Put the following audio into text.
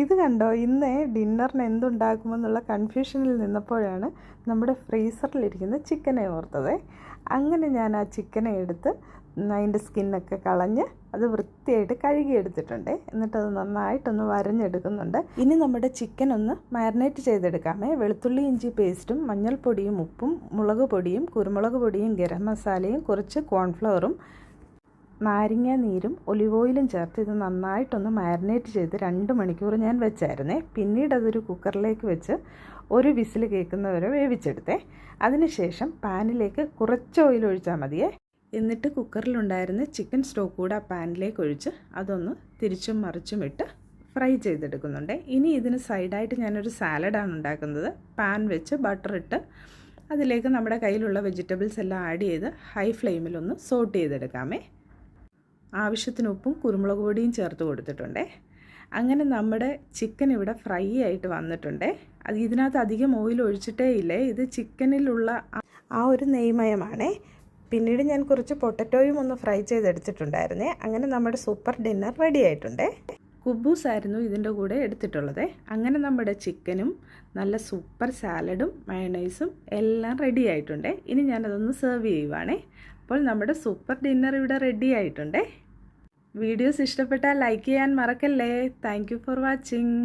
ഇത് കണ്ടോ, ഇന്ന് ഡിന്നറിന് എന്തുണ്ടാക്കുമെന്നുള്ള കൺഫ്യൂഷനിൽ നിന്നപ്പോഴാണ് നമ്മുടെ ഫ്രീസറിലിരിക്കുന്ന ചിക്കനെ ഓർത്തത്. അങ്ങനെ ഞാൻ ആ ചിക്കനെ എടുത്ത് അതിൻ്റെ സ്കിന്നൊക്കെ കളഞ്ഞ് അത് വൃത്തിയായിട്ട് കഴുകിയെടുത്തിട്ടുണ്ട്. എന്നിട്ടത് നന്നായിട്ടൊന്ന് വരഞ്ഞെടുക്കുന്നുണ്ട്. ഇനി നമ്മുടെ ചിക്കൻ ഒന്ന് മാരിനേറ്റ് ചെയ്തെടുക്കാമേ. വെളുത്തുള്ളി ഇഞ്ചി പേസ്റ്റും മഞ്ഞൾപ്പൊടിയും ഉപ്പും മുളക് പൊടിയും കുരുമുളക് പൊടിയും ഗരം മസാലയും കുറച്ച് കോൺഫ്ലവറും നാരങ്ങ നീരും ഒലിവ് ഓയിലും ചേർത്ത് ഇത് നന്നായിട്ടൊന്ന് മാരിനേറ്റ് ചെയ്ത് 2 മണിക്കൂർ ഞാൻ വെച്ചായിരുന്നേ. പിന്നീട് അതൊരു കുക്കറിലേക്ക് വെച്ച് ഒരു വിസിൽ കേൾക്കുന്നവരെ വേവിച്ചെടുത്തേ. അതിനുശേഷം പാനിലേക്ക് കുറച്ച് ഓയിൽ ഒഴിച്ചാൽ മതിയേ. എന്നിട്ട് കുക്കറിലുണ്ടായിരുന്ന ചിക്കൻ സ്റ്റോക്ക് കൂടെ ആ പാനിലേക്ക് ഒഴിച്ച് അതൊന്ന് തിരിച്ചും മറിച്ചും ഇട്ട് ഫ്രൈ ചെയ്തെടുക്കുന്നുണ്ട്. ഇനി ഇതിന് സൈഡായിട്ട് ഞാനൊരു സാലഡാണ് ഉണ്ടാക്കുന്നത്. പാൻ വെച്ച് ബട്ടർ ഇട്ട് അതിലേക്ക് നമ്മുടെ കയ്യിലുള്ള വെജിറ്റബിൾസ് എല്ലാം ആഡ് ചെയ്ത് ഹൈ ഫ്ലെയിമിലൊന്ന് സോട്ട് ചെയ്തെടുക്കാമേ. ആവശ്യത്തിന് ഉപ്പും കുരുമുളക് പൊടിയും ചേർത്ത് കൊടുത്തിട്ടുണ്ടേ. അങ്ങനെ നമ്മുടെ ചിക്കൻ ഇവിടെ ഫ്രൈ ആയിട്ട് വന്നിട്ടുണ്ടേ. ഇതിനകത്ത് അധികം ഓയിൽ ഒഴിച്ചിട്ടേ ഇല്ലേ. ഇത് ചിക്കനിലുള്ള ആ ഒരു നെയ്മയമാണേ. പിന്നീട് ഞാൻ കുറച്ച് പൊട്ടറ്റോയും ഒന്ന് ഫ്രൈ ചെയ്തെടുത്തിട്ടുണ്ടായിരുന്നേ. അങ്ങനെ നമ്മുടെ സൂപ്പർ ഡിന്നർ റെഡി ആയിട്ടുണ്ടേ. കുബൂസ് ആയിരുന്നു ഇതിൻ്റെ കൂടെ എടുത്തിട്ടുള്ളത്. അങ്ങനെ നമ്മുടെ ചിക്കനും നല്ല സൂപ്പർ സാലഡും മയണൈസും എല്ലാം റെഡി ആയിട്ടുണ്ടേ. ഇനി ഞാനതൊന്ന് സെർവ് ചെയ്യുവാണേ. അപ്പോൾ നമ്മുടെ സൂപ്പർ ഡിന്നർ ഇവിടെ റെഡി ആയിട്ടുണ്ടേ. വീഡിയോസ് ഇഷ്ടപ്പെട്ടാൽ ലൈക്ക് ചെയ്യാൻ മറക്കല്ലേ. Thank you for watching.